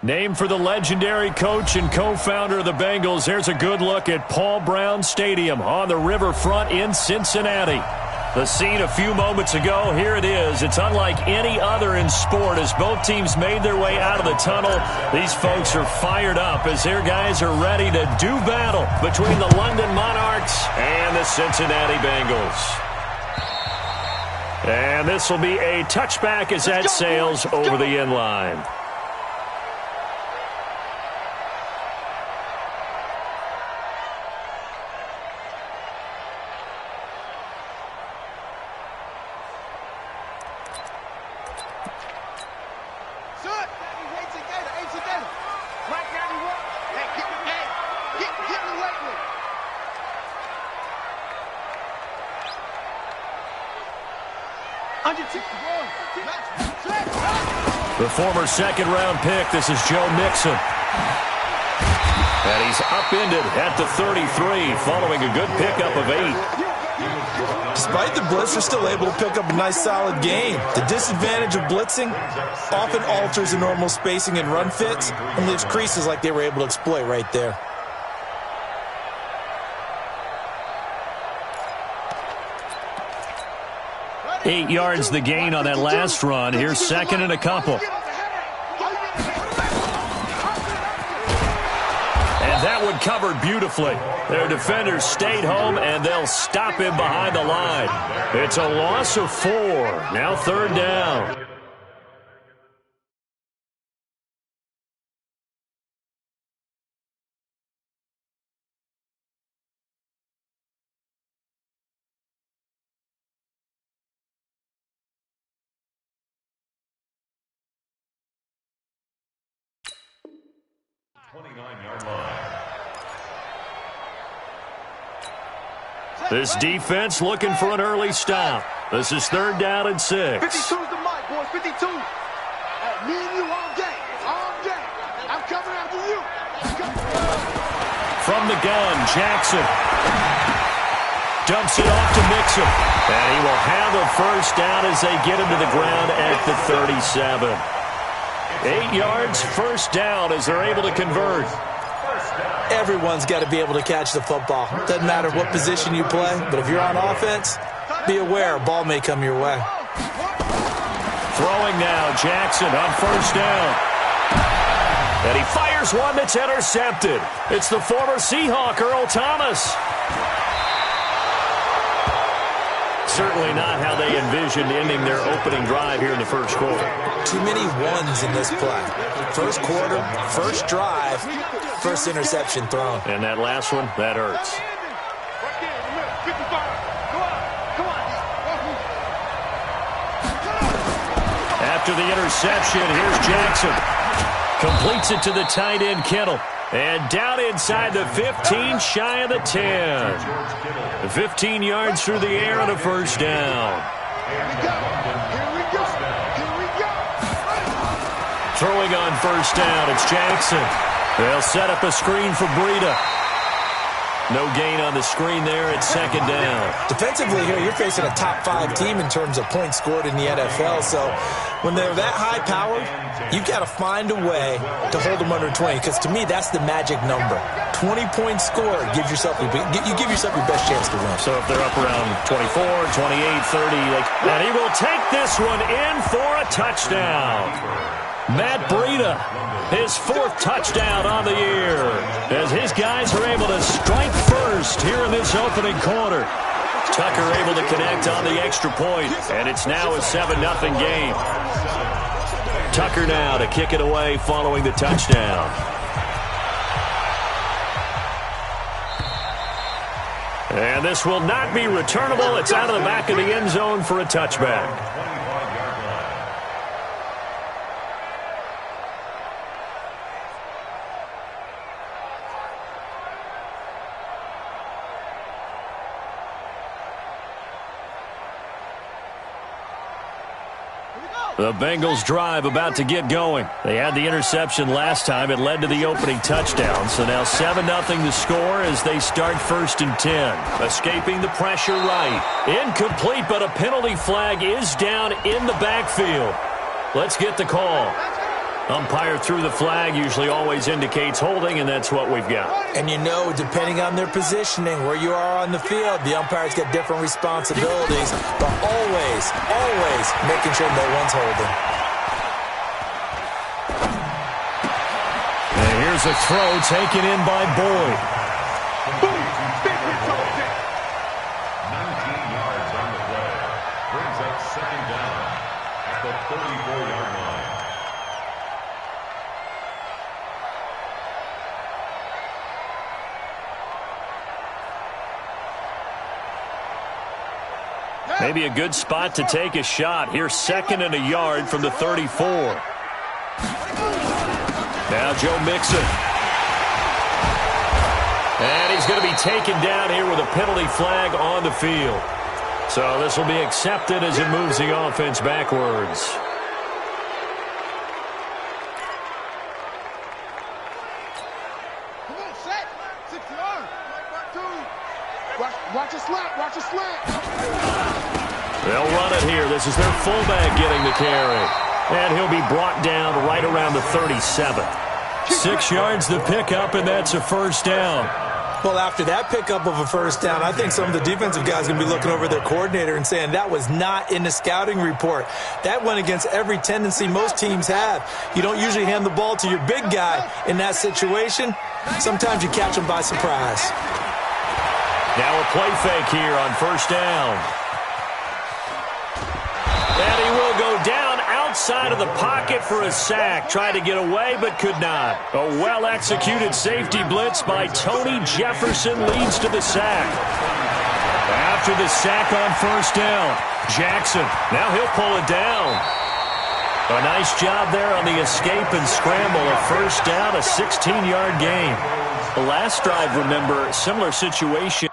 Named for the legendary coach and co-founder of the Bengals, here's a good look at Paul Brown Stadium on the riverfront in Cincinnati. The scene a few moments ago, here it is. It's unlike any other in sport as both teams made their way out of the tunnel. These folks are fired up as their guys are ready to do battle between the London Monarchs and the Cincinnati Bengals. And this will be a touchback as that sails over the end line. The former second-round pick, this is Joe Mixon. And he's upended at the 33 following a good pickup of 8. Despite the blitz, they're still able to pick up a nice solid gain. The disadvantage of blitzing often alters the normal spacing and run fits and leaves creases like they were able to exploit right there. Eight yards the gain on that last run. Here's second and a couple. And that one covered beautifully. Their defenders stayed home, and they'll stop him behind the line. It's a loss of 4. Now third down. This defense looking for an early stop. This is third down and 6. 52's the mic, boys. 52. Me and you all day. All day. I'm coming after you. From the gun, Jackson dumps it off to Mixon. And he will have a first down as they get him to the ground at the 37. 8 yards, first down as they're able to convert. Everyone's got to be able to catch the football. Doesn't matter what position you play, but if you're on offense, be aware a ball may come your way. Throwing now, Jackson on first down. And he fires one that's intercepted. It's the former Seahawk, Earl Thomas. Certainly not how they envisioned ending their opening drive here in the first quarter. Too many ones in this play. First quarter, first drive, first interception thrown. And that last one, that hurts. After the interception, here's Jackson. Completes it to the tight end, Kittle. And down inside the 15, shy of the 10. 15 yards through the air and a first down. Throwing on first down, it's Jackson. They'll set up a screen for Breida. No gain on the screen there at second down. Defensively here, you're facing a top 5 team in terms of points scored in the NFL. So when they're that high-powered, you've got to find a way to hold them under 20. Because to me, that's the magic number. 20 points scored, you give yourself your best chance to win. So if they're up around 24, 28, 30, and he will take this one in for a touchdown. Matt Breida, his 4th touchdown on the year, as his guys are able to strike first here in this opening quarter. Tucker able to connect on the extra point, and it's now a 7-0 game. Tucker now to kick it away following the touchdown. And this will not be returnable. It's out of the back of the end zone for a touchback. The Bengals drive about to get going. They had the interception last time. It led to the opening touchdown. So now 7-0 the score as they start first and 10. Escaping the pressure right. Incomplete, but a penalty flag is down in the backfield. Let's get the call. Umpire threw the flag, usually always indicates holding, and that's what we've got. And you know, depending on their positioning, where you are on the field, the umpires get different responsibilities, but always, always making sure no one's holding. And here's a throw taken in by Boyd. Boom! Big hits on deck. 19 yards on the play. Brings up second down at the 34-yard line. Maybe a good spot to take a shot. Here's 2nd and a yard from the 34. Now Joe Mixon. And he's going to be taken down here with a penalty flag on the field. So this will be accepted as it moves the offense backwards. Come on, set. 6 yards. Watch a slant. Watch a slant. They'll run it here. This is their fullback getting the carry. And he'll be brought down right around the 37. 6 yards the pickup, and that's a first down. Well, after that pickup of a first down, I think some of the defensive guys are going to be looking over their coordinator and saying that was not in the scouting report. That went against every tendency most teams have. You don't usually hand the ball to your big guy in that situation. Sometimes you catch them by surprise. Now a play fake here on first down. And he will go down outside of the pocket for a sack. Tried to get away, but could not. A well-executed safety blitz by Tony Jefferson leads to the sack. After the sack on first down, Jackson, now he'll pull it down. A nice job there on the escape and scramble. A first down, a 16-yard gain. The last drive, remember, similar situation.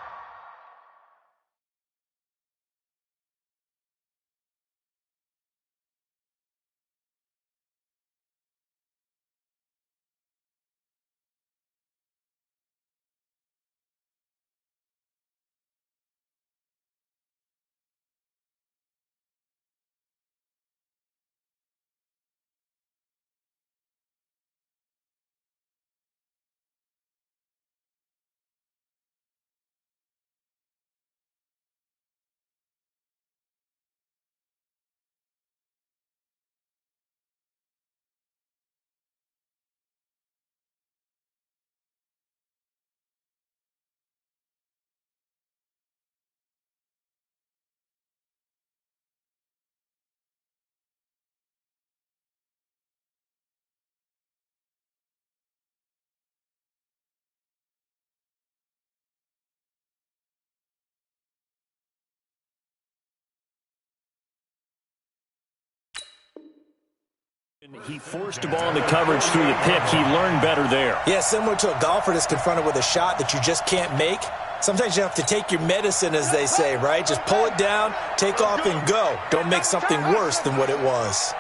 He forced the ball in the coverage through the pick. He learned better there. Yeah, similar to a golfer that's confronted with a shot that you just can't make. Sometimes you have to take your medicine, as they say, right? Just pull it down, take off, and go. Don't make something worse than what it was.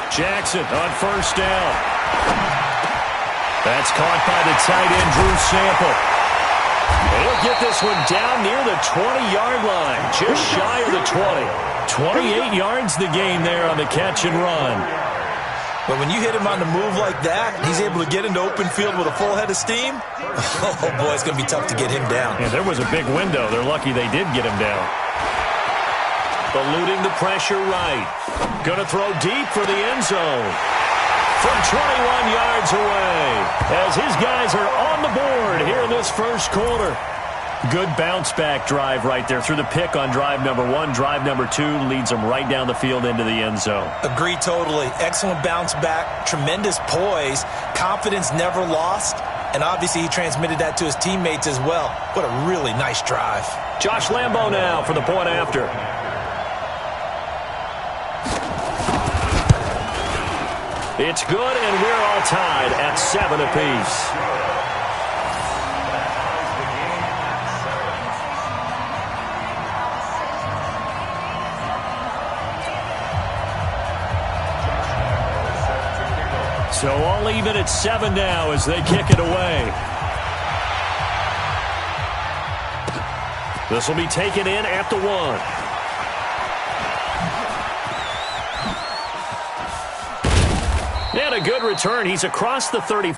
Jackson on first down. That's caught by the tight end, Drew Sample. He'll get this one down near the 20-yard line, just shy of the 20. 28 yards the gain there on the catch and run. But when you hit him on the move like that, he's able to get into open field with a full head of steam. Oh, boy, it's going to be tough to get him down. Yeah, there was a big window. They're lucky they did get him down. Eluding the pressure right. Going to throw deep for the end zone. From 21 yards away, as his guys are on the board here in this first quarter. Good bounce-back drive right there through the pick on drive number 1. Drive number 2 leads them right down the field into the end zone. Agree totally. Excellent bounce-back, tremendous poise, confidence never lost, and obviously he transmitted that to his teammates as well. What a really nice drive. Josh Lambo now for the point after. It's good, and we're all tied at 7 apiece. So all even at 7 now as they kick it away. This will be taken in at the 1. And a good return. He's across the 30.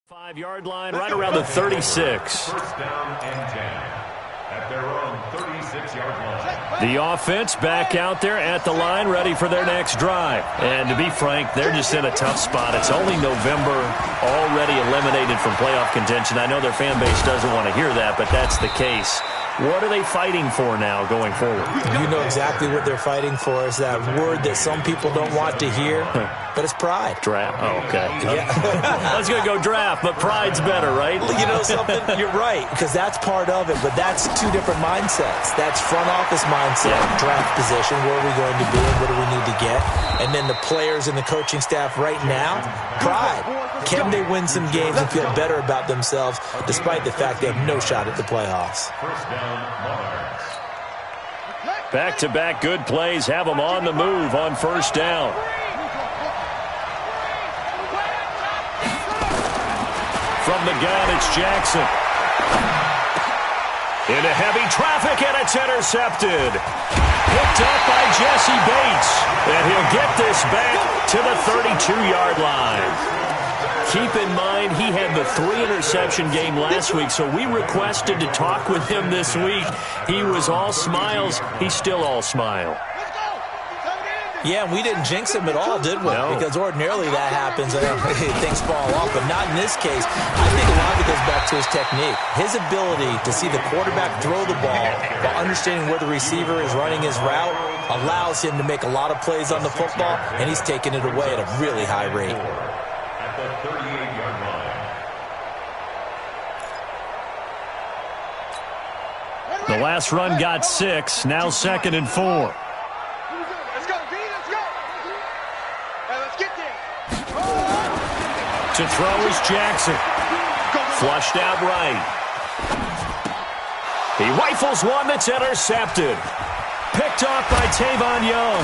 Five-yard line, right around the 36. First down and 10 at their own 36-yard line. The offense back out there at the line, ready for their next drive. And to be frank, they're just in a tough spot. It's only November, already eliminated from playoff contention. I know their fan base doesn't want to hear that, but that's the case. What are they fighting for now going forward? You know exactly what they're fighting for. Is that word that some people don't want to hear, but it's pride. Draft. Oh, okay. Yeah. I was going to go draft, but pride's better, right? You know something? You're right, because that's part of it, but that's two different mindsets. That's front office mindset, draft position, where are we going to be and what do we need to get? And then the players and the coaching staff right now, pride. Can they win some games and feel better about themselves despite the fact they have no shot at the playoffs? First down, Monarchs. Back-to-back good plays have them on the move on first down. From the gun, it's Jackson. Into heavy traffic, and it's intercepted. Picked up by Jesse Bates. And he'll get this back to the 32-yard line. keep in mind he had the 3-interception game last week, so we requested to talk with him this week. He was all smiles. He's still all smile. Yeah, and we didn't jinx him at all, did we? No. Because ordinarily that happens. Things fall off, but not in this case. I think a lot of it goes back to his technique. His ability to see the quarterback throw the ball while understanding where the receiver is running his route allows him to make a lot of plays on the football, and he's taking it away at a really high rate. At the 38-yard line. The last run got 6, now 2nd and 4. To throw is Jackson. Flushed out right. He rifles one that's intercepted. Picked off by Tavon Young.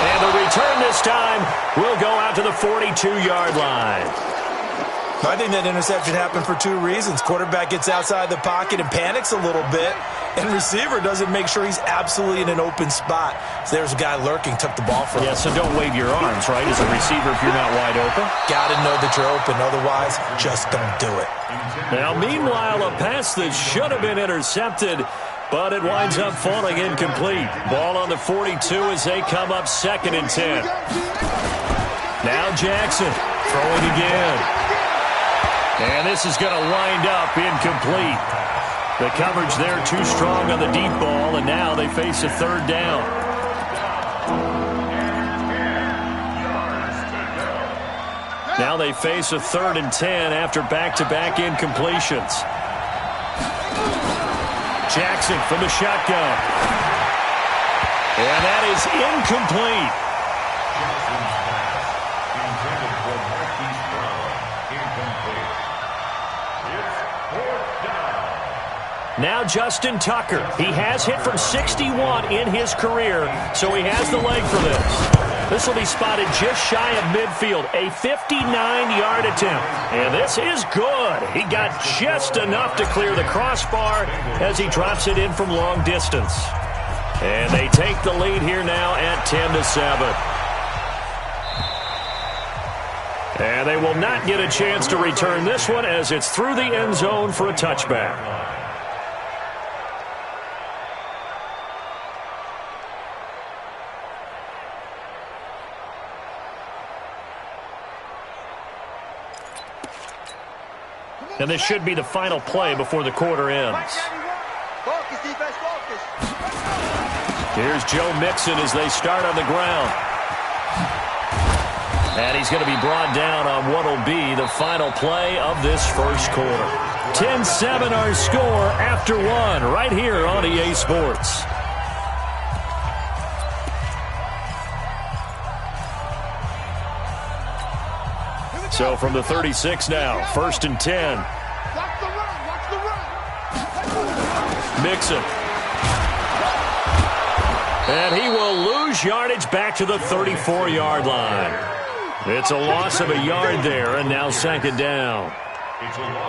And the return this time will go out to the 42-yard line. I think that interception happened for 2 reasons. Quarterback gets outside the pocket and panics a little bit, and receiver doesn't make sure he's absolutely in an open spot. So there's a guy lurking, took the ball from him. Yeah, so don't wave your arms, right, as a receiver if you're not wide open. Got to know that you're open. Otherwise, just don't do it. Now, meanwhile, a pass that should have been intercepted, but it winds up falling incomplete. Ball on the 42 as they come up 2nd and 10. Now Jackson throwing again. And this is going to wind up incomplete. The coverage there too strong on the deep ball, and now they face a 3rd down. Now they face a 3rd and 10 after back-to-back incompletions. Jackson from the shotgun. And that is incomplete. Now Justin Tucker. He has hit from 61 in his career, so he has the leg for this. This will be spotted just shy of midfield, a 59-yard attempt. And this is good. He got just enough to clear the crossbar as he drops it in from long distance. And they take the lead here now at 10-7. And they will not get a chance to return this one as it's through the end zone for a touchback. And this should be the final play before the quarter ends. Here's Joe Mixon as they start on the ground. And he's going to be brought down on what will be the final play of this first quarter. 10-7 our score after 1 right here on EA Sports. So from the 36 now, 1st and 10. Watch the run. Mixon. And he will lose yardage back to the 34-yard line. It's a loss of a yard there, and now 2nd down.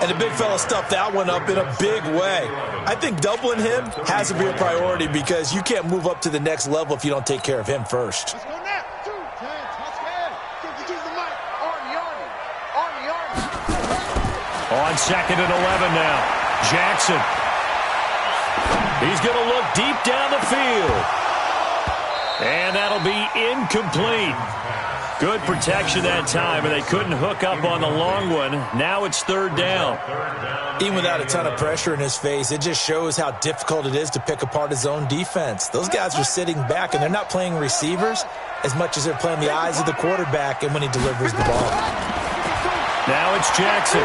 And the big fella stuffed that one up in a big way. I think doubling him has to be a priority because you can't move up to the next level if you don't take care of him first. Let's go now. 2, 10, touchdown. Use the mic. Army. On 2nd and 11 now. Jackson. He's going to look deep down the field. And that'll be incomplete. Good protection that time, and they couldn't hook up on the long one. Now it's 3rd down. Even without a ton of pressure in his face, it just shows how difficult it is to pick apart his own defense. Those guys are sitting back, and they're not playing receivers as much as they're playing the eyes of the quarterback and when he delivers the ball. Now it's Jackson.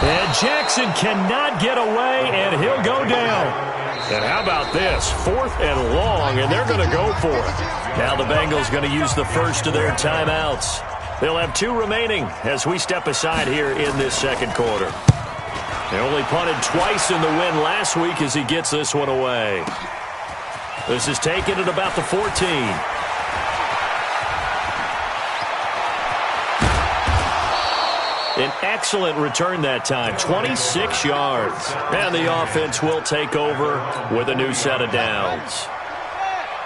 And Jackson cannot get away, and he'll go down. And how about this? 4th and long, and they're going to go for it. Now the Bengals going to use the first of their timeouts. They'll have 2 remaining as we step aside here in this 2nd quarter. They only punted twice in the win last week as he gets this one away. This is taken at about the 14. An excellent return that time, 26 yards. And the offense will take over with a new set of downs.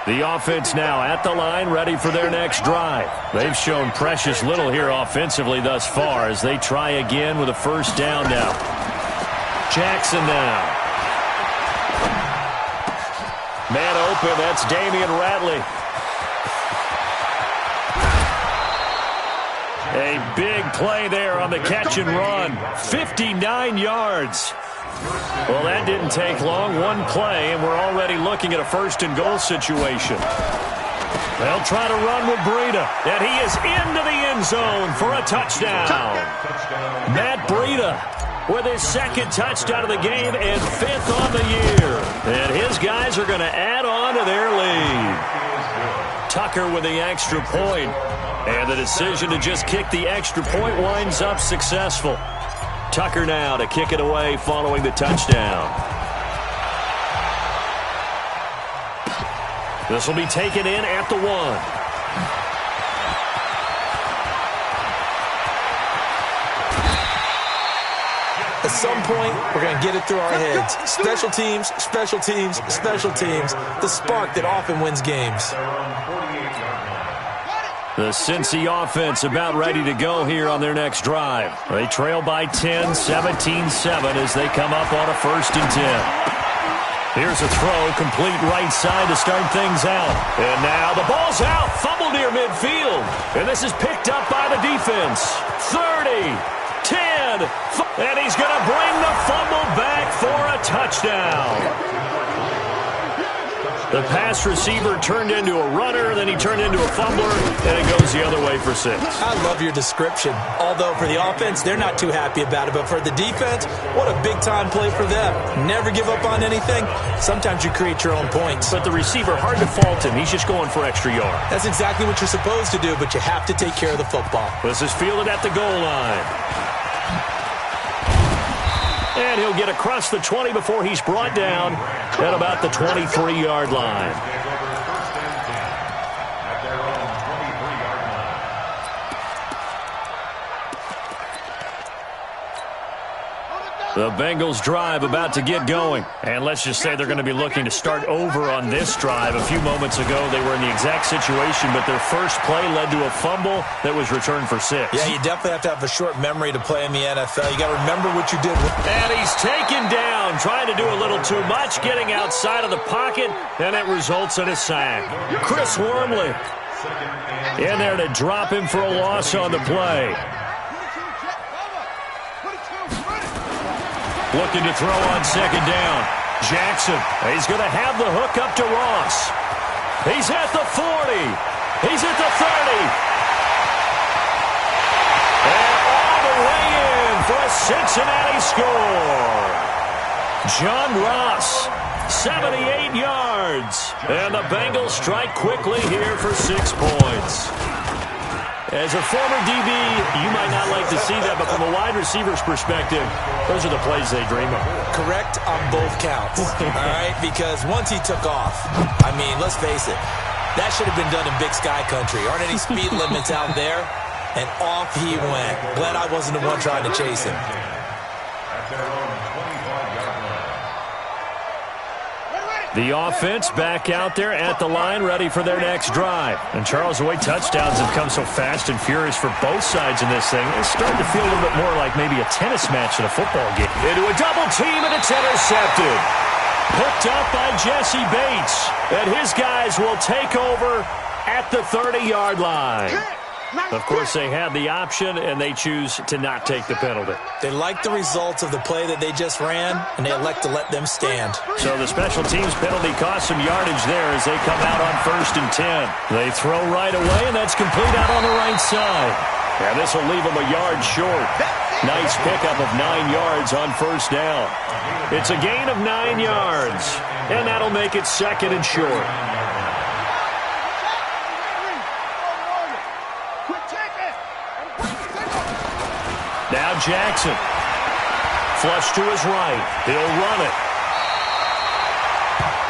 The offense now at the line, ready for their next drive. They've shown precious little here offensively thus far as they try again with a first down now. Jackson now. Man open, that's Damian Ratley. A big play there on the catch and run. 59 yards. Well, that didn't take long. One play, and we're already looking at a first-and-goal situation. They'll try to run with Breida, and he is into the end zone for a touchdown. Matt Breida with his second touchdown of the game and fifth on the year. And his guys are going to add on to their lead. Tucker with the extra point, and the decision to just kick the extra point winds up successful. Tucker now to kick it away following the touchdown. This will be taken in at the 1. At some point, we're going to get it through our heads. Special teams, special teams, special teams. The spark that often wins games. The Cincy offense about ready to go here on their next drive. They trail by 10, 17-7 as they come up on a 1st and 10. Here's a throw, complete right side to start things out. And now the ball's out, fumble near midfield. And this is picked up by the defense. 30, 10, and he's going to bring the fumble back for a touchdown. The pass receiver turned into a runner, then he turned into a fumbler, and it goes the other way for 6. I love your description. Although for the offense, they're not too happy about it. But for the defense, what a big-time play for them. Never give up on anything. Sometimes you create your own points. But the receiver, hard to fault him. He's just going for extra yard. That's exactly what you're supposed to do, but you have to take care of the football. This is fielded at the goal line. And he'll get across the 20 before he's brought down at about the 23-yard line. The Bengals drive about to get going. And let's just say they're going to be looking to start over on this drive. A few moments ago, they were in the exact situation, but their first play led to a fumble that was returned for 6. Yeah, you definitely have to have a short memory to play in the NFL. You got to remember what you did. And he's taken down, trying to do a little too much, getting outside of the pocket, and it results in a sack. Chris Wormley in there to drop him for a loss on the play. Looking to throw on second down. Jackson, he's going to have the hook up to Ross. He's at the 40. He's at the 30. And all the way in for a Cincinnati score. John Ross, 78 yards. And the Bengals strike quickly here for 6 points. As a former DB, you might not like to see that, but from a wide receiver's perspective, those are the plays they dream of. Correct on both counts, all right? Because once he took off, I mean, let's face it, that should have been done in Big Sky Country. Aren't any speed limits out there? And off he went. Glad I wasn't the one trying to chase him. The offense back out there at the line, ready for their next drive. And Charles, the way touchdowns have come so fast and furious for both sides in this thing, it's starting to feel a little bit more like maybe a tennis match than a football game. Into a double team, and it's intercepted. Picked up by Jesse Bates. And his guys will take over at the 30-yard line. Of course, they have the option, and they choose to not take the penalty. They like the results of the play that they just ran, and they elect to let them stand. So the special teams penalty cost some yardage there as they come out on 1st and 10. They throw right away, and that's complete out on the right side. And this will leave them a yard short. Nice pickup of 9 yards on 1st down. It's a gain of 9 yards, and that'll make it 2nd and short. Now Jackson. Flush to his right. He'll run it.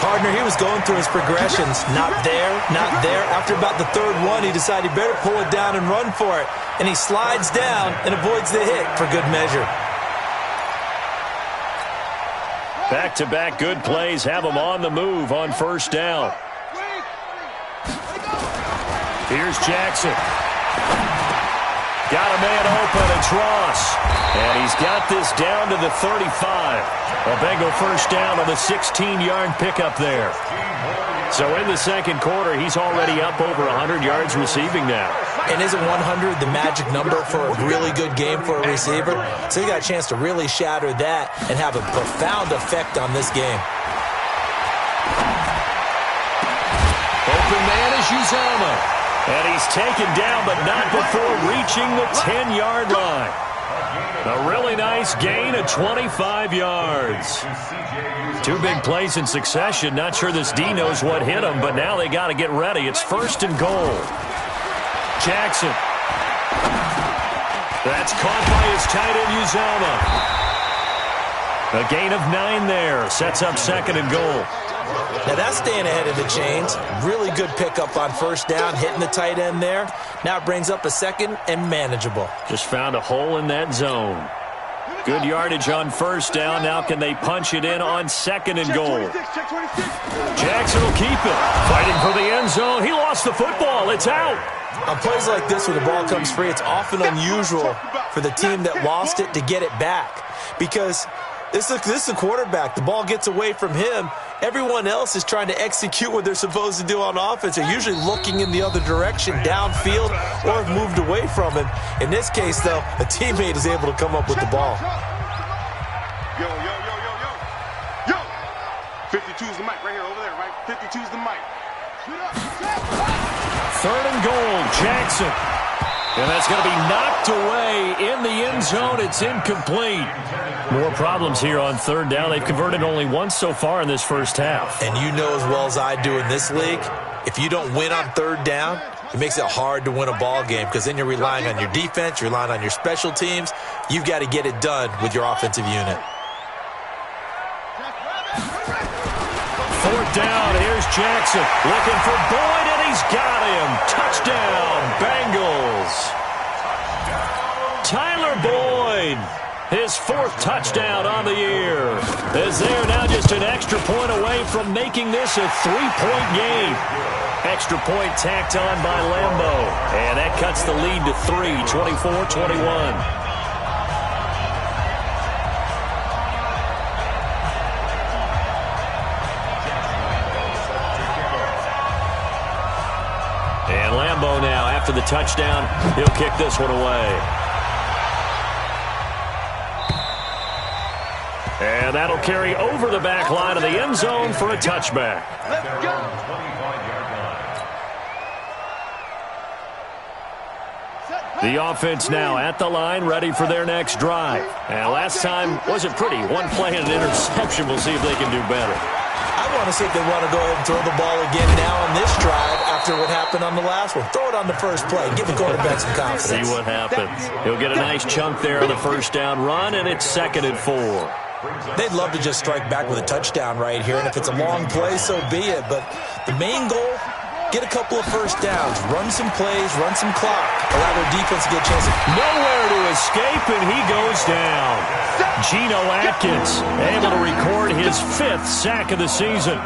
Partner, he was going through his progressions. Not there, not there. After about the 3rd one, he decided he better pull it down and run for it. And he slides down and avoids the hit for good measure. Back-to-back good plays have him on the move on 1st down. Here's Jackson. Got a man open. It's Ross. And he's got this down to the 35. A Bengal first down on the 16-yard pickup there. So in the second quarter, he's already up over 100 yards receiving now. And isn't 100 the magic number for a really good game for a receiver? So he got a chance to really shatter that and have a profound effect on this game. Open man is Uzomah. And he's taken down, but not before reaching the 10-yard line. A really nice gain of 25 yards. Two big plays in succession. Not sure this D knows what hit him, but now they got to get ready. It's first and goal. Jackson. That's caught by his tight end, Uzomah. A gain of 9 there. Sets up second and goal. Now that's staying ahead of the chains. Really good pickup on first down, hitting the tight end there. Now it brings up a second and manageable. Just found a hole in that zone. Good yardage on first down. Now can they punch it in on second and goal? Jackson will keep it. Fighting for the end zone. He lost the football. It's out. On plays like this where the ball comes free, it's often unusual for the team that lost it to get it back. Because this is a quarterback. The ball gets away from him. Everyone else is trying to execute what they're supposed to do on offense. They're usually looking in the other direction, downfield, or have moved away from him. In this case, though, a teammate is able to come up with the ball. Yo. 52's the mic right here, over there, right? 52's the mic. Third and goal, Jackson. And that's going to be knocked away in the end zone. It's incomplete. More problems here on third down. They've converted only once so far in this first half. And you know as well as I do in this league, if you don't win on third down, it makes it hard to win a ball game because then you're relying on your defense, you're relying on your special teams. You've got to get it done with your offensive unit. Fourth down, here's Jackson looking for Boyd, and he's got him. Touchdown, Bengals. Tyler Boyd, his fourth touchdown on the year. As they're now just an extra point away from making this a 3-point game. Extra point tacked on by Lambeau. And that cuts the lead to 3, 24-21. And Lambeau now, after the touchdown, he'll kick this one away. And that'll carry over the back line of the end zone for a touchback. Let's go. The offense now at the line, ready for their next drive. And last time wasn't pretty. One play and an interception. We'll see if they can do better. I want to see if they want to go ahead and throw the ball again now on this drive after what happened on the last one. Throw it on the first play. Give the quarterback some confidence. See what happens. He'll get a nice chunk there on the first down run, and it's 2nd and 4. They'd love to just strike back with a touchdown right here, and if it's a long play, so be it. But the main goal, get a couple of first downs, run some plays, run some clock, allow their defense to get a chance. Nowhere to escape, and he goes down. Geno Atkins able to record his 5th sack of the season.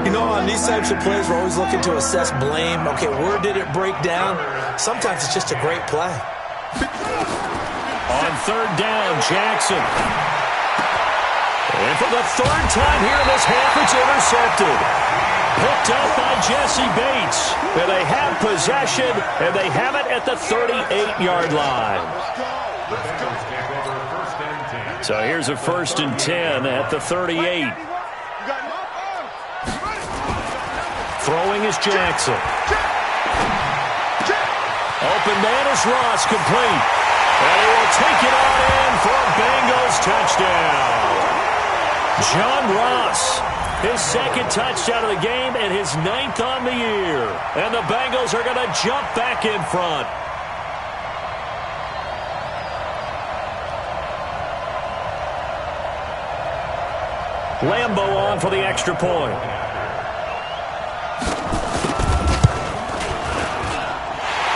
You know, on these types of plays, we're always looking to assess blame. Okay, where did it break down? Sometimes it's just a great play. On third down, Jackson. And for the third time here in this half, it's intercepted. Picked up by Jesse Bates. And they have possession, and they have it at the 38-yard line. So here's a 1st and 10 at the 38. Throwing is Jackson. Open man is Ross, complete. And he will take it on in for a Bengals touchdown. John Ross, his 2nd touchdown of the game and his 9th on the year. And the Bengals are going to jump back in front. Lambeau on for the extra point.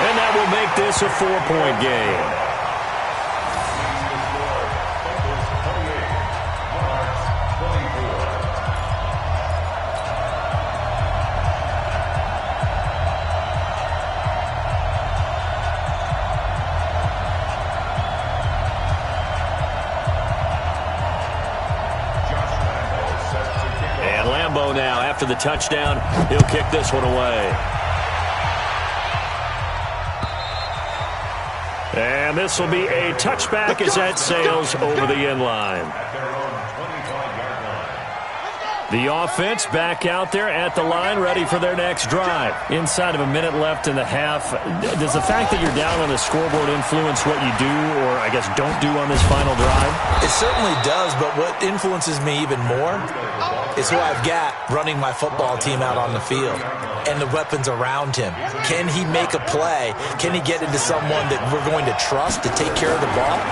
And that will make this a 4-point game. after the touchdown. He'll kick this one away. And this will be a touchback as that sails over the end line. The offense back out there at the line, ready for their next drive. Inside of a minute left in the half, does the fact that you're down on the scoreboard influence what you do, or I guess don't do on this final drive? It certainly does, but what influences me even more is who I've got running my football team out on the field and the weapons around him. Can he make a play? Can he get into someone that we're going to trust to take care of the ball?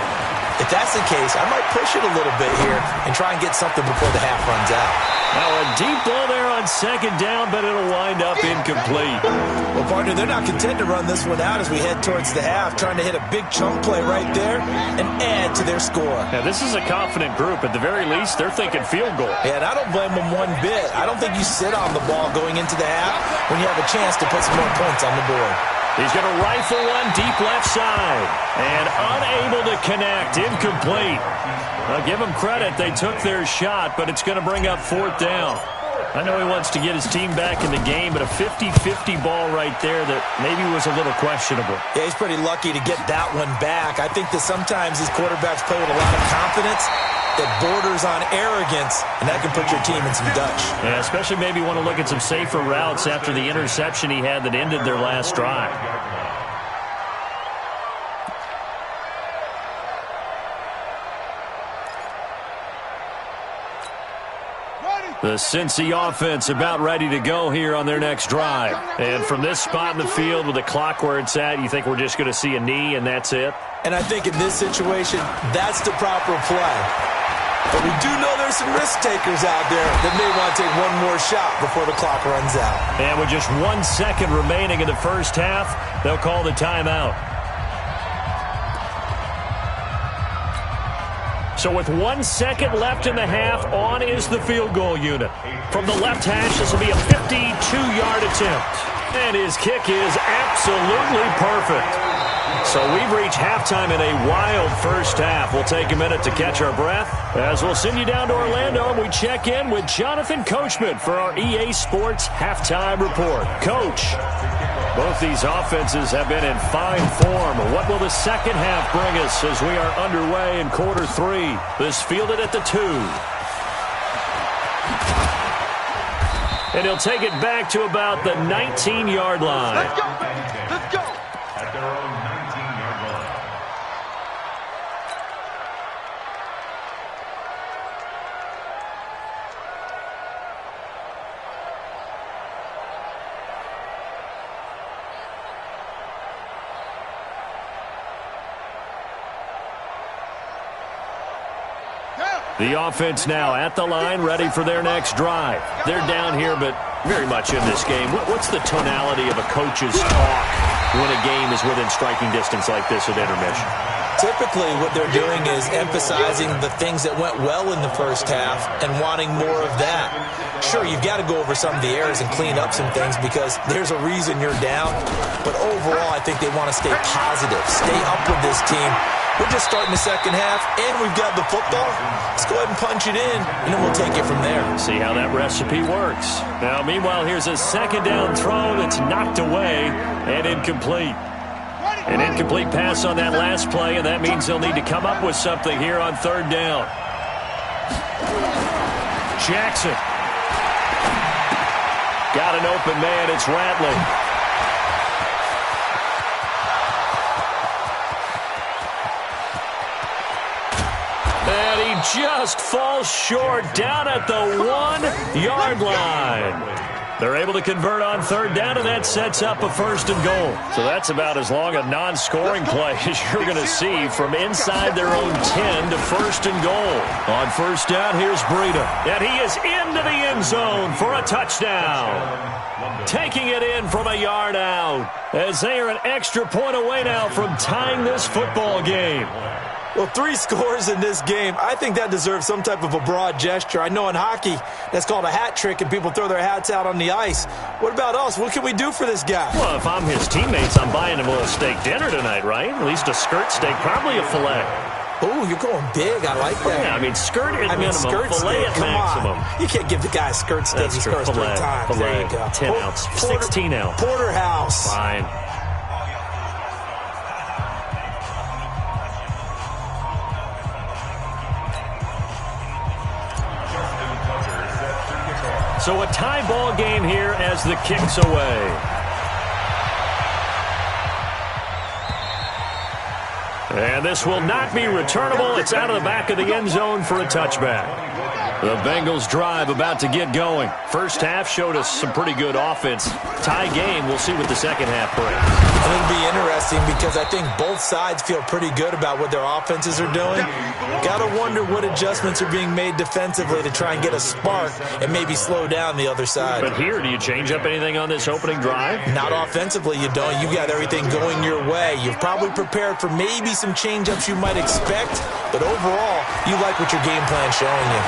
If that's the case, I might push it a little bit here and try and get something before the half runs out. Now a deep ball there on second down, but it'll wind up incomplete. Well, partner, they're not content to run this one out as we head towards the half, trying to hit a big chunk play right there and add to their score. Now, this is a confident group. At the very least, they're thinking field goal. Yeah, and I don't blame them one bit. I don't think you sit on the ball going into the half when you have a chance to put some more points on the board. He's going to rifle one deep left side. And unable to connect. Incomplete. I'll give them credit. They took their shot, but it's going to bring up fourth down. I know he wants to get his team back in the game, but a 50-50 ball right there that maybe was a little questionable. Yeah, he's pretty lucky to get that one back. I think that sometimes these quarterbacks play with a lot of confidence that borders on arrogance, and that can put your team in some Dutch. Yeah, especially maybe want to look at some safer routes after the interception he had that ended their last drive. The Cincy offense about ready to go here on their next drive. And from this spot in the field with the clock where it's at, you think we're just going to see a knee and that's it? And I think in this situation, that's the proper play. But we do know there's some risk takers out there that may want to take one more shot before the clock runs out. And with just 1 second remaining in the first half, they'll call the timeout. So with 1 second left in the half, on is the field goal unit. From the left hash, this will be a 52-yard attempt. And his kick is absolutely perfect. So we've reached halftime in a wild first half. We'll take a minute to catch our breath as we'll send you down to Orlando and we check in with Jonathan Coachman for our EA Sports Halftime Report. Coach, both these offenses have been in fine form. What will the second half bring us as we are underway in quarter three? This fielded at the 2. And he'll take it back to about the 19-yard line. Let's go. Let's go. At their own 19-yard line. The offense now at the line, ready for their next drive. They're down here, but very much in this game. What's the tonality of a coach's talk when a game is within striking distance like this at intermission? Typically, what they're doing is emphasizing the things that went well in the first half and wanting more of that. Sure, you've got to go over some of the errors and clean up some things because there's a reason you're down. But overall, I think they want to stay positive, stay up with this team. We're just starting the second half, and we've got the football. Let's go ahead and punch it in, and then we'll take it from there. See how that recipe works. Now, meanwhile, here's a second down throw that's knocked away and incomplete. An incomplete pass on that last play, and that means they'll need to come up with something here on third down. Jackson. Got an open man. It's Rattling. And he just falls short down at the 1-yard line. They're able to convert on third down, and that sets up a first and goal. So that's about as long a non-scoring play as you're going to see from inside their own 10 to first and goal. On first down, here's Breida. And he is into the end zone for a touchdown. Taking it in from a yard out as they are an extra point away now from tying this football game. Well, 3 scores in this game. I think that deserves some type of a broad gesture. I know in hockey, that's called a hat trick, and people throw their hats out on the ice. What about us? What can we do for this guy? Well, if I'm his teammates, I'm buying him a little steak dinner tonight, right? At least a skirt steak, probably a filet. Ooh, you're going big. I like that. Yeah, I mean, skirt at minimum, skirt fillet stick. at maximum. On. You can't give the guy a skirt stick. That's He true. scores 3 times. Fillet, There you go. 10 ounce, 16 ounce. Porterhouse. Fine. So a tie ball game here as the kick's away. And this will not be returnable. It's out of the back of the end zone for a touchback. The Bengals drive about to get going. First half showed us some pretty good offense. Tie game, we'll see what the second half brings. It'll be interesting because I think both sides feel pretty good about what their offenses are doing. Got to wonder what adjustments are being made defensively to try and get a spark and maybe slow down the other side. But here, do you change up anything on this opening drive? Not offensively, you don't. You got everything going your way. You've probably prepared for maybe some change-ups you might expect, but overall, you like what your game plan's showing you.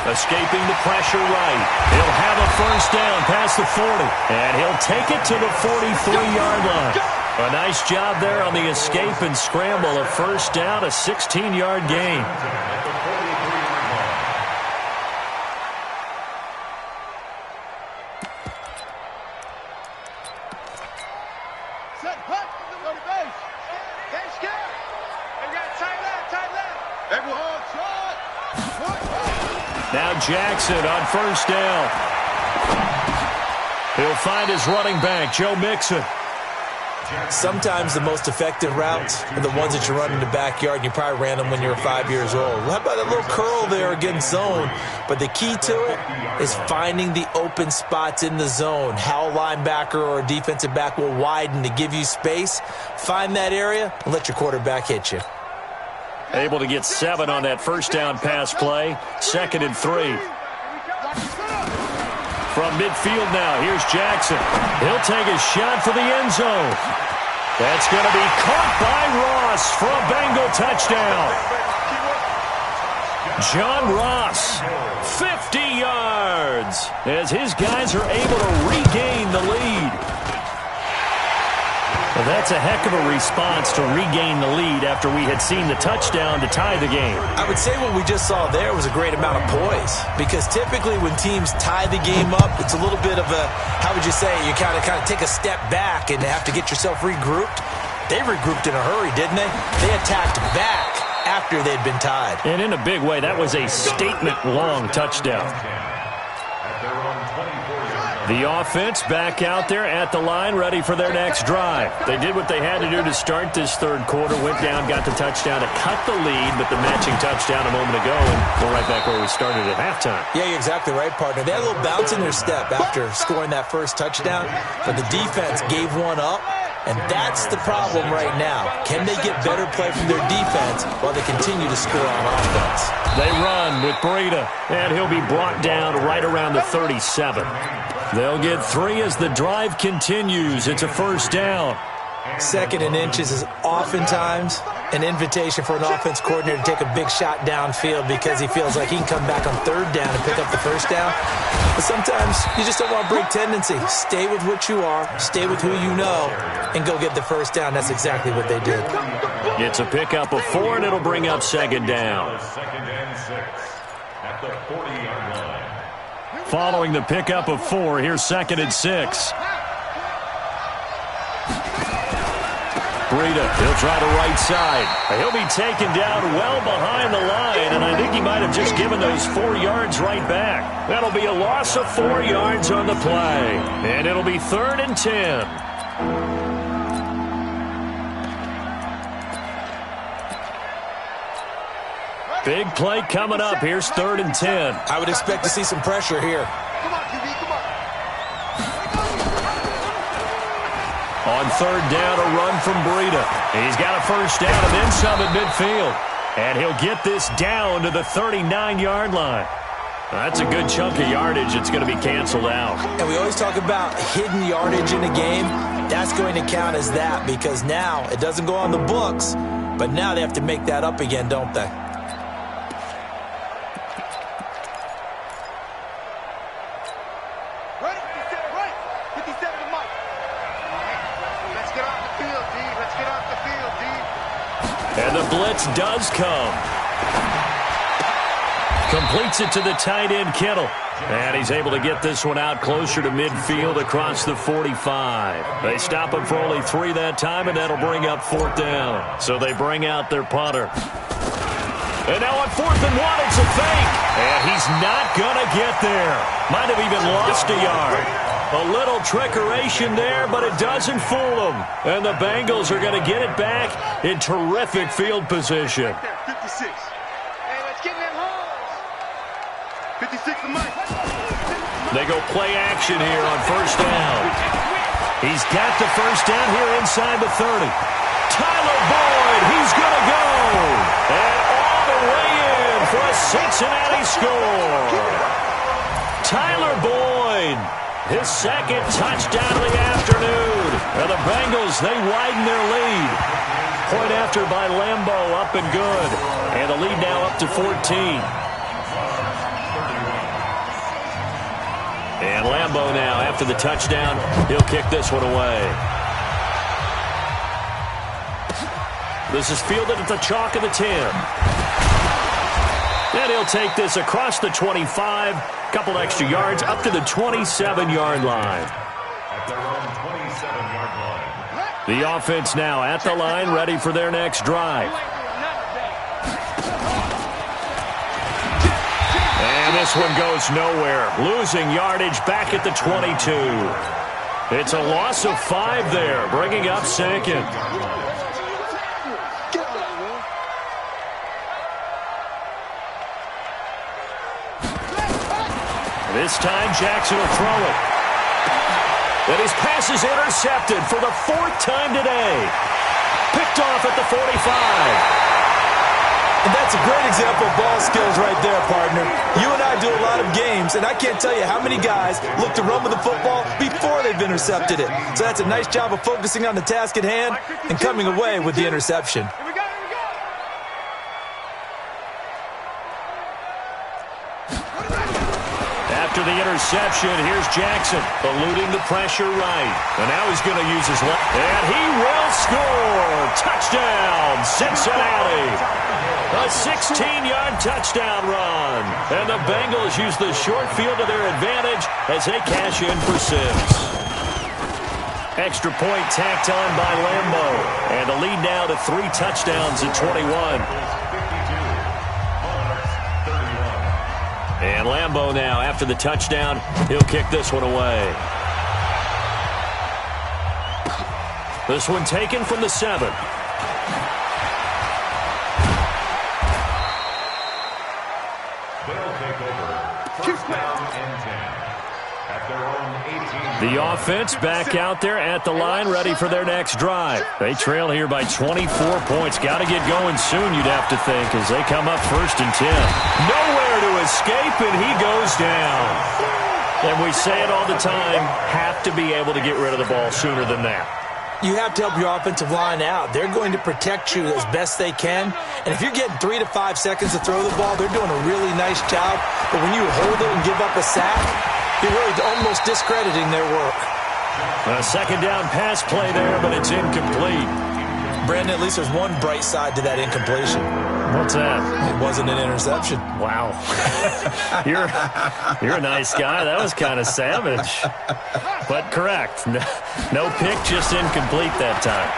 Escaping the pressure right. He'll have a first down past the 40. And he'll take it to the 43-yard line. A nice job there on the escape and scramble. A first down, a 16-yard gain. Set, hut, go to base. Can't scare. They got tight left. Everyone, shot. Now Jackson on first down. He'll find his running back, Joe Mixon. Sometimes the most effective routes are the ones that you run in the backyard, and you probably ran them when you were 5 years old. How about a little curl there against zone? But the key to it is finding the open spots in the zone. How a linebacker or a defensive back will widen to give you space. Find that area and let your quarterback hit you. Able to get 7 on that first down pass play. 2nd and 3. From midfield now, here's Jackson. He'll take a shot for the end zone. That's going to be caught by Ross for a Bengal touchdown. John Ross, 50 yards, as his guys are able to regain the lead. Well, that's a heck of a response to regain the lead after we had seen the touchdown to tie the game. I would say what we just saw there was a great amount of poise, because typically when teams tie the game up, it's a little bit of a, how would you say, you kind of take a step back and have to get yourself regrouped. They regrouped in a hurry, didn't they? They attacked back after they'd been tied. And in a big way, that was a statement-long touchdown. The offense back out there at the line, ready for their next drive. They did what they had to do to start this third quarter, went down, got the touchdown to cut the lead, but the matching touchdown a moment ago, and we're right back where we started at halftime. Yeah, you're exactly right, partner. They had a little bounce in their step after scoring that first touchdown, but the defense gave one up, and that's the problem right now. Can they get better play from their defense while they continue to score on offense? They run with Breida, and he'll be brought down right around the 37. They'll get 3 as the drive continues. It's a first down. 2nd and inches is oftentimes an invitation for an offense coordinator to take a big shot downfield because he feels like he can come back on 3rd down and pick up the first down. But sometimes you just don't want to break tendency. Stay with what you are, stay with who you know, and go get the first down. That's exactly what they did. It's a pickup of 4, and it'll bring up 2nd down. 2nd and 6 at the 40-yard line. Following the pickup of 4, here's 2nd and 6. Breida, he'll try the right side. He'll be taken down well behind the line, and I think he might have just given those 4 yards right back. That'll be a loss of 4 yards on the play, and it'll be 3rd and 10. Big play coming up. Here's 3rd and 10. I would expect to see some pressure here. Come on, QB, come on. On 3rd down, a run from Breida. He's got a first down and then some at midfield. And he'll get this down to the 39-yard line. That's a good chunk of yardage. It's going to be canceled out. And we always talk about hidden yardage in a game. That's going to count as that because now it doesn't go on the books, but now they have to make that up again, don't they? Ready? 57, right. 57 to Mike. Let's get off the field, D. Let's get off the field, D. And the blitz does come. Completes it to the tight end, Kittle. And he's able to get this one out closer to midfield across the 45. They stop him for only 3 that time, and that'll bring up 4th down. So they bring out their punter. And now on 4th and 1, it's a fake. And he's not going to get there. Might have even lost a yard. A little trickeration there, but it doesn't fool them. And the Bengals are going to get it back in terrific field position. 56. Hey, let's get them holes. 56 for Mike. They go play action here on 1st down. He's got the 1st down here inside the 30. Tyler Boyd, he's going to go. And all the way in for a Cincinnati score. Tyler Boyd, his 2nd touchdown of the afternoon. And the Bengals, they widen their lead. Point after by Lambeau, up and good. And the lead now up to 14. And Lambeau now, after the touchdown, he'll kick this one away. This is fielded at the chalk of the 10. And he'll take this across the 25, couple extra yards, up to the 27-yard line. At their own 27-yard line. The offense now at the line, ready for their next drive. And this one goes nowhere. Losing yardage back at the 22. It's a loss of 5 there, bringing up 2nd. This time Jackson will throw it. And his pass is intercepted for the 4th time today. Picked off at the 45. And that's a great example of ball skills right there, partner. You and I do a lot of games, and I can't tell you how many guys look to run with the football before they've intercepted it. So that's a nice job of focusing on the task at hand and coming away with the interception. Here we go, here we go. After the interception, here's Jackson, eluding the pressure right. And now he's going to use his left. And he will score! Touchdown, Cincinnati! A 16-yard touchdown run. And the Bengals use the short field to their advantage as they cash in for 6. Extra point tacked on by Lambeau. And the lead now to 3 touchdowns at 21. And Lambeau now, after the touchdown, he'll kick this one away. This one taken from the 7. The offense back out there at the line, ready for their next drive. They trail here by 24 points. Got to get going soon, you'd have to think, as they come up 1st and 10. Nowhere to escape, and he goes down. And we say it all the time, have to be able to get rid of the ball sooner than that. You have to help your offensive line out. They're going to protect you as best they can. And if you're getting 3 to 5 seconds to throw the ball, they're doing a really nice job. But when you hold it and give up a sack, you're really almost discrediting their work. A 2nd down pass play there, but it's incomplete. Brandon, at least there's one bright side to that incompletion. What's that? It wasn't an interception. Wow. You're a nice guy. That was kind of savage. But correct. No pick, just incomplete that time.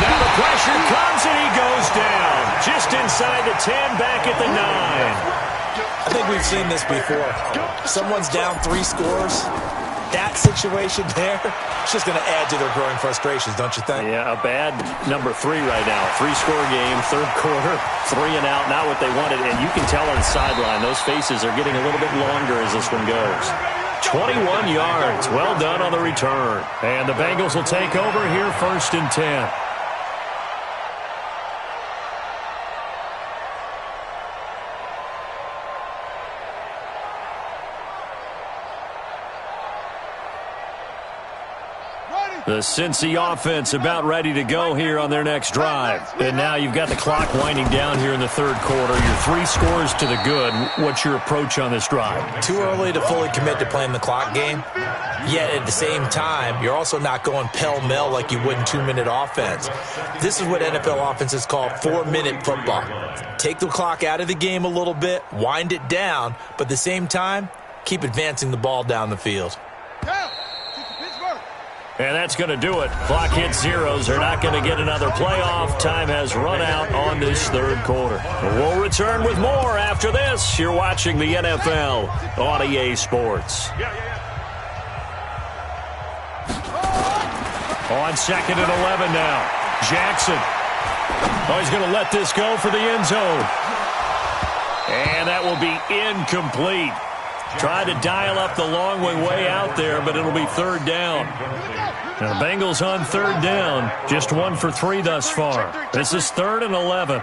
Now the pressure comes and he goes down. Just inside the 10, back at the 9. I think we've seen this before. Someone's down 3 scores. That situation there, it's just going to add to their growing frustrations, don't you think? Yeah, a bad number 3 right now. 3-score game, 3rd quarter, 3 and out, not what they wanted. And you can tell on the sideline, those faces are getting a little bit longer as this one goes. 21 yards, well done on the return. And the Bengals will take over here 1st and 10. The Cincy offense about ready to go here on their next drive. And now you've got the clock winding down here in the 3rd quarter. You're 3 scores to the good. What's your approach on this drive? Too early to fully commit to playing the clock game. Yet at the same time, you're also not going pell-mell like you would in 2-minute offense. This is what NFL offenses call 4-minute football. Take the clock out of the game a little bit, wind it down, but at the same time, keep advancing the ball down the field. And that's going to do it. Clock hits zeros. They're not going to get another playoff. Time has run out on this third quarter. We'll return with more after this. You're watching the NFL on EA Sports. On 2nd and 11 now. Jackson. Oh, he's going to let this go for the end zone. And that will be incomplete. Tried to dial up the long way out there, but it'll be third down. Now, the Bengals on third down, just 1 for 3 thus far. This is 3rd and 11.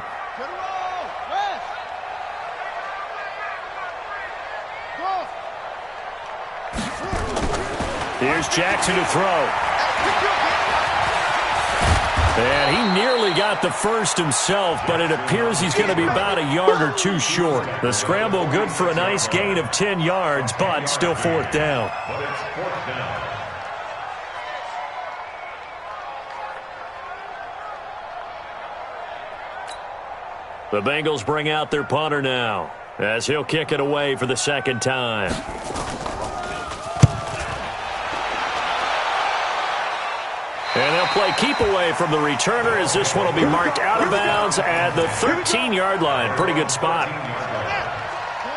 Here's Jackson to throw. And he nearly got the first himself, but it appears he's going to be about a yard or 2 short. The scramble good for a nice gain of 10 yards, but still 4th down. The Bengals bring out their punter now, as he'll kick it away for the 2nd time. And they'll play keep away from the returner as this one will be marked out of bounds at the 13-yard line. Pretty good spot.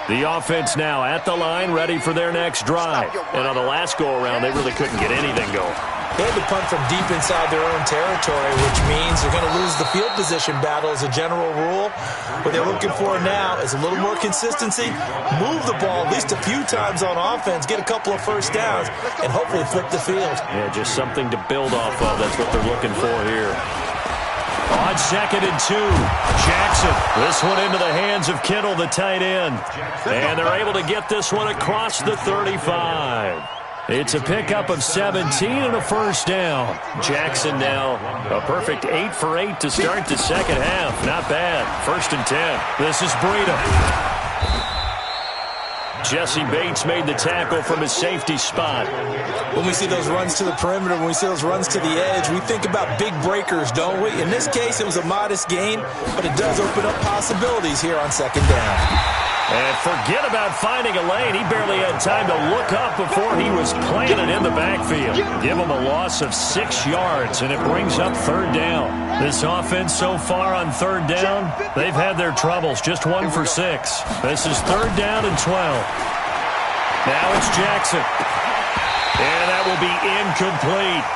The offense now at the line, ready for their next drive. And on the last go-around, they really couldn't get anything going. They had to punt from deep inside their own territory, which means they're going to lose the field position battle as a general rule. What they're looking for now is a little more consistency, move the ball at least a few times on offense, get a couple of first downs, and hopefully flip the field. Yeah, just something to build off of. That's what they're looking for here. On 2nd and 2, Jackson. This one into the hands of Kittle, the tight end. And they're able to get this one across the 35. It's a pickup of 17 and a first down. Jackson now a perfect 8 for 8 to start the second half. Not bad. 1st and 10. This is Breida. Jesse Bates made the tackle from his safety spot. When we see those runs to the perimeter, when we see those runs to the edge, we think about big breakers, don't we? In this case, it was a modest gain, but it does open up possibilities here on 2nd down. And forget about finding a lane. He barely had time to look up before he was planted in the backfield. Give him a loss of 6 yards, and it brings up 3rd down. This offense so far on 3rd down, they've had their troubles. Just 1 for 6. This is 3rd down and 12. Now it's Jackson. And that will be incomplete.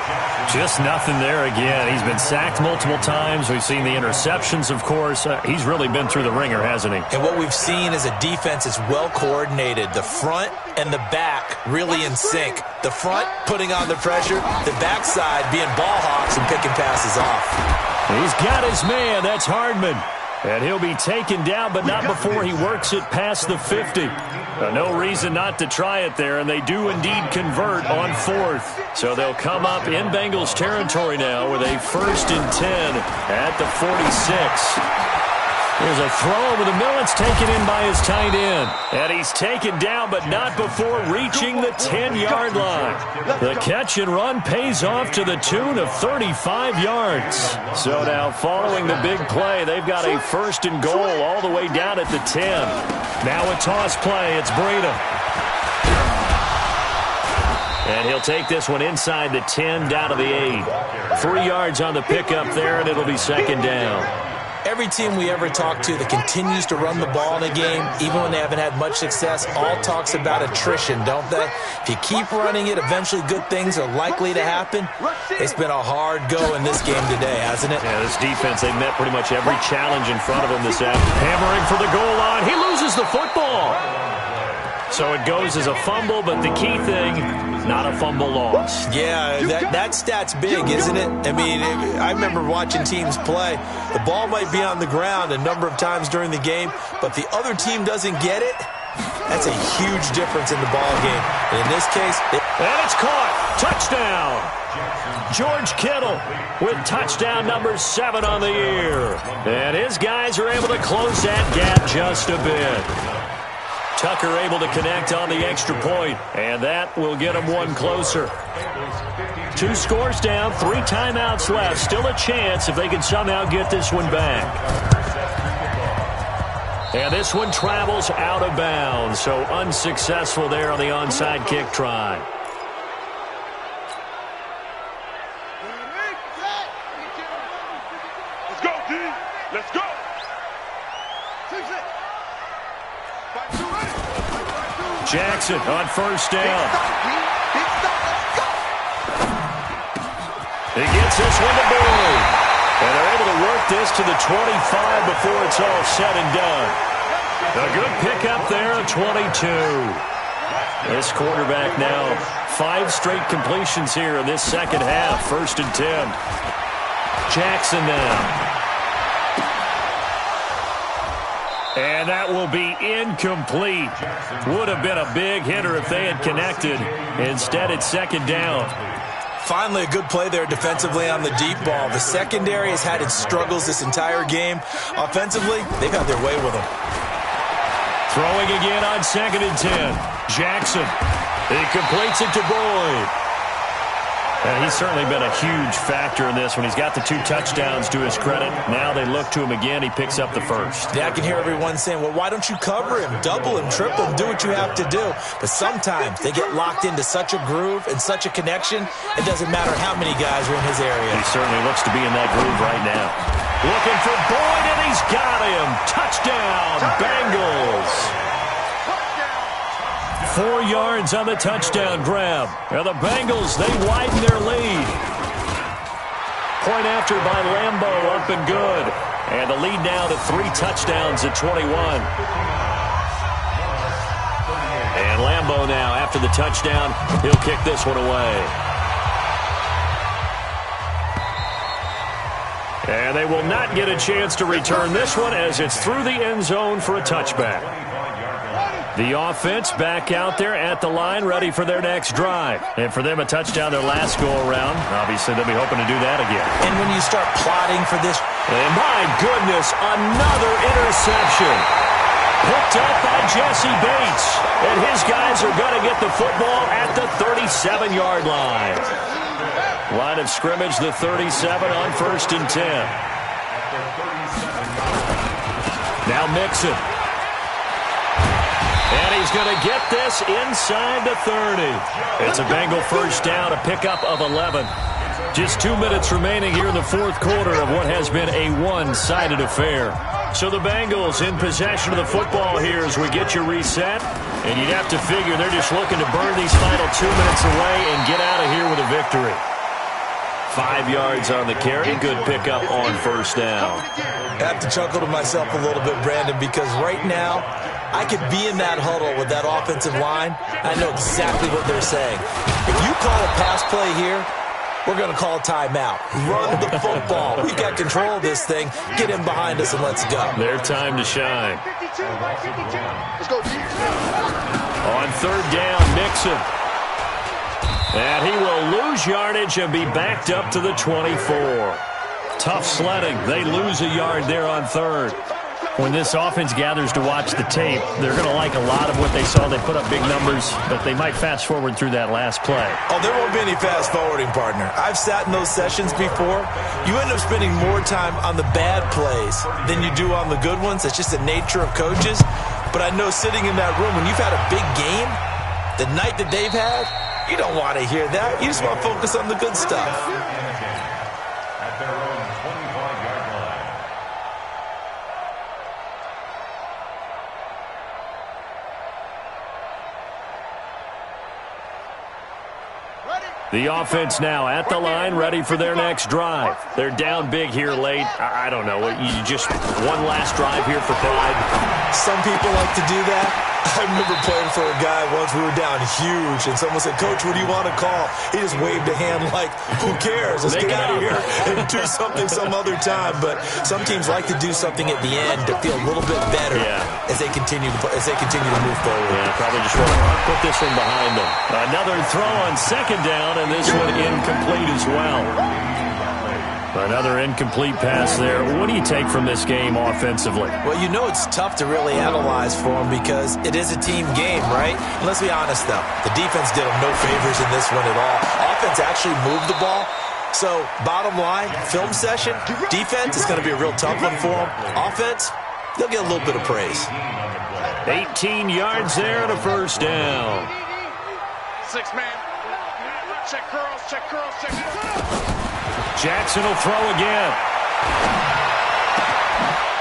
Just nothing there again. He's been sacked multiple times. We've seen the interceptions, of course. He's really been through the ringer, hasn't he? And what we've seen is a defense that's well coordinated. The front and the back really in sync. The front putting on the pressure. The backside being ball hawks and picking passes off. He's got his man. That's Hardman. And he'll be taken down, but not before he works it past the 50. No reason not to try it there, and they do indeed convert on 4th. So they'll come up in Bengals territory now with a 1st and 10 at the 46. There's a throw over the middle. It's taken in by his tight end. And he's taken down, but not before reaching the 10-yard line. The catch and run pays off to the tune of 35 yards. So now following the big play, they've got a 1st and goal all the way down at the 10. Now a toss play. It's Breida. And he'll take this one inside the 10, down to the 8. 3 yards on the pickup there, and it'll be 2nd down. Every team we ever talk to that continues to run the ball in a game, even when they haven't had much success, all talks about attrition, don't they? If you keep running it, eventually good things are likely to happen. It's been a hard go in this game today, hasn't it? Yeah, this defense, they met pretty much every challenge in front of them this afternoon. Hammering for the goal line. He loses the football. So it goes as a fumble, but the key thing, not a fumble loss. Yeah, that stat's big, isn't it? I mean, I remember watching teams play. The ball might be on the ground a number of times during the game, but the other team doesn't get it. That's a huge difference in the ball game. And in this case... And it's caught. Touchdown. George Kittle with touchdown number 7 on the year. And his guys are able to close that gap just a bit. Tucker able to connect on the extra point, and that will get them one closer. 2 scores down, 3 timeouts left. Still a chance if they can somehow get this one back. And this one travels out of bounds, so unsuccessful there on the onside kick try. Let's go, D. Let's go. Jackson on first down. He gets this one to Boyd. And they're able to work this to the 25 before it's all said and done. A good pickup there, a 22. This quarterback now 5 straight completions here in this second half. 1st and 10. Jackson now. And that will be incomplete. Would have been a big hitter if they had connected. Instead, it's 2nd down. Finally, a good play there defensively on the deep ball. The secondary has had its struggles this entire game. Offensively, they've had their way with them. Throwing again on 2nd and 10. Jackson. He completes it to Boyd. And he's certainly been a huge factor in this when he's got the 2 touchdowns to his credit. Now they look to him again. He picks up the first. Yeah, I can hear everyone saying, well, why don't you cover him, double him, triple him, do what you have to do. But sometimes they get locked into such a groove and such a connection, it doesn't matter how many guys are in his area. He certainly looks to be in that groove right now. Looking for Boyd, and he's got him. Touchdown, Bengals. 4 yards on the touchdown grab. Now the Bengals, they widen their lead. Point after by Lambo, up and good. And the lead now to 3 touchdowns at 21. And Lambo now, after the touchdown, he'll kick this one away. And they will not get a chance to return this one as it's through the end zone for a touchback. The offense back out there at the line, ready for their next drive. And for them, a touchdown their last go-around. Obviously, they'll be hoping to do that again. And when you start plotting for this... And my goodness, another interception. Picked up by Jesse Bates. And his guys are going to get the football at the 37-yard line. Line of scrimmage, the 37 on 1st and 10. Now Mixon. And he's going to get this inside the 30. It's a Bengal first down, a pickup of 11. Just 2 minutes remaining here in the 4th quarter of what has been a one-sided affair. So the Bengals in possession of the football here as we get you reset. And you'd have to figure they're just looking to burn these final 2 minutes away and get out of here with a victory. 5 yards on the carry. Good pickup on first down. I have to chuckle to myself a little bit, Brandon, because right now I could be in that huddle with that offensive line. I know exactly what they're saying. If you call a pass play here, we're going to call a timeout. Run the football. We've got control of this thing. Get in behind us and let's go. Their time to shine. Let's go, D. On 3rd down, Mixon. And he will lose yardage and be backed up to the 24. Tough sledding. They lose a yard there on 3rd. When this offense gathers to watch the tape, they're going to like a lot of what they saw. They put up big numbers, but they might fast forward through that last play. Oh, there won't be any fast forwarding, partner. I've sat in those sessions before. You end up spending more time on the bad plays than you do on the good ones. It's just the nature of coaches. But I know sitting in that room, when you've had a big game, the night that they've had, you don't want to hear that. You just want to focus on the good stuff. At their own 25-yard line. The offense now at the line, ready for their next drive. They're down big here late. I don't know. You just one last drive here for pride. Some people like to do that. I remember playing for a guy once. We were down huge, and someone said, "Coach, what do you want to call?" He just waved a hand like, "Who cares? Let's get out of here and do something some other time." But some teams like to do something at the end to feel a little bit better as they continue to move forward. Yeah, probably just want to put this one behind them. Another throw on 2nd down, and this one incomplete as well. Another incomplete pass there. What do you take from this game offensively? Well, you know it's tough to really analyze for them because it is a team game, right? And let's be honest, though. The defense did them no favors in this one at all. Offense actually moved the ball. So, bottom line, film session, defense is going to be a real tough one for them. Offense, they'll get a little bit of praise. 18 yards there and a first down. 6-man. Check curls, check curls, check curls. Jackson will throw again.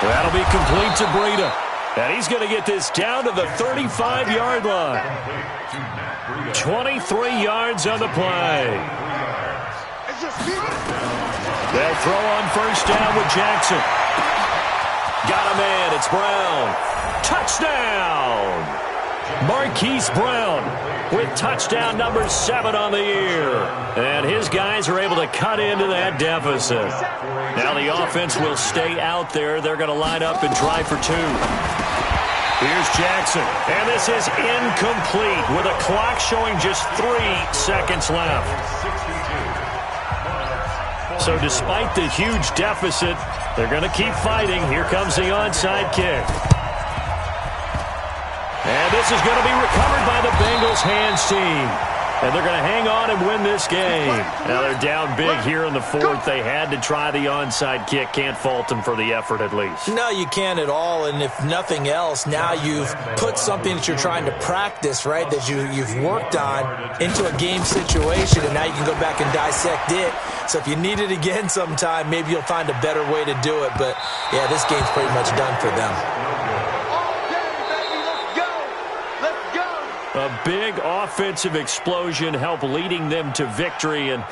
That'll be complete to Breida. And he's going to get this down to the 35-yard line. 23 yards on the play. They'll throw on first down with Jackson. Got a man. It's Brown. Touchdown! Marquise Brown with touchdown number 7 on the year. And his guys are able to cut into that deficit. Now the offense will stay out there. They're going to line up and try for 2. Here's Jackson. And this is incomplete with a clock showing just 3 seconds left. So despite the huge deficit, they're going to keep fighting. Here comes the onside kick. And this is going to be recovered by the Bengals hands team. And they're going to hang on and win this game. Now they're down big here in the 4th. They had to try the onside kick. Can't fault them for the effort at least. No, you can't at all. And if nothing else, now you've put something that you're trying to practice, right, that you've worked on into a game situation. And now you can go back and dissect it. So if you need it again sometime, maybe you'll find a better way to do it. But, yeah, this game's pretty much done for them. A big offensive explosion helped leading them to victory. And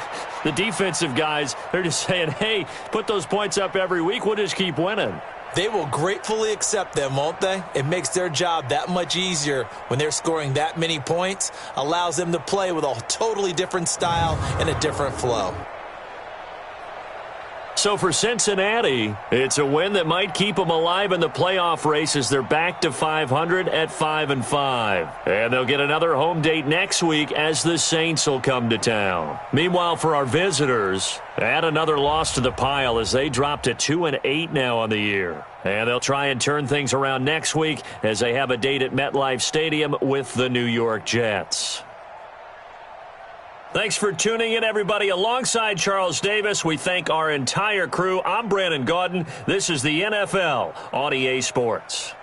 the defensive guys, they're just saying, hey, put those points up every week. We'll just keep winning. They will gratefully accept them, won't they? It makes their job that much easier when they're scoring that many points. Allows them to play with a totally different style and a different flow. So for Cincinnati, it's a win that might keep them alive in the playoff race as they're back to 500 at 5-5. And they'll get another home date next week as the Saints will come to town. Meanwhile, for our visitors, add another loss to the pile as they drop to 2-8 now on the year. And they'll try and turn things around next week as they have a date at MetLife Stadium with the New York Jets. Thanks for tuning in, everybody. Alongside Charles Davis, we thank our entire crew. I'm Brandon Gaudin. This is the NFL on EA Sports.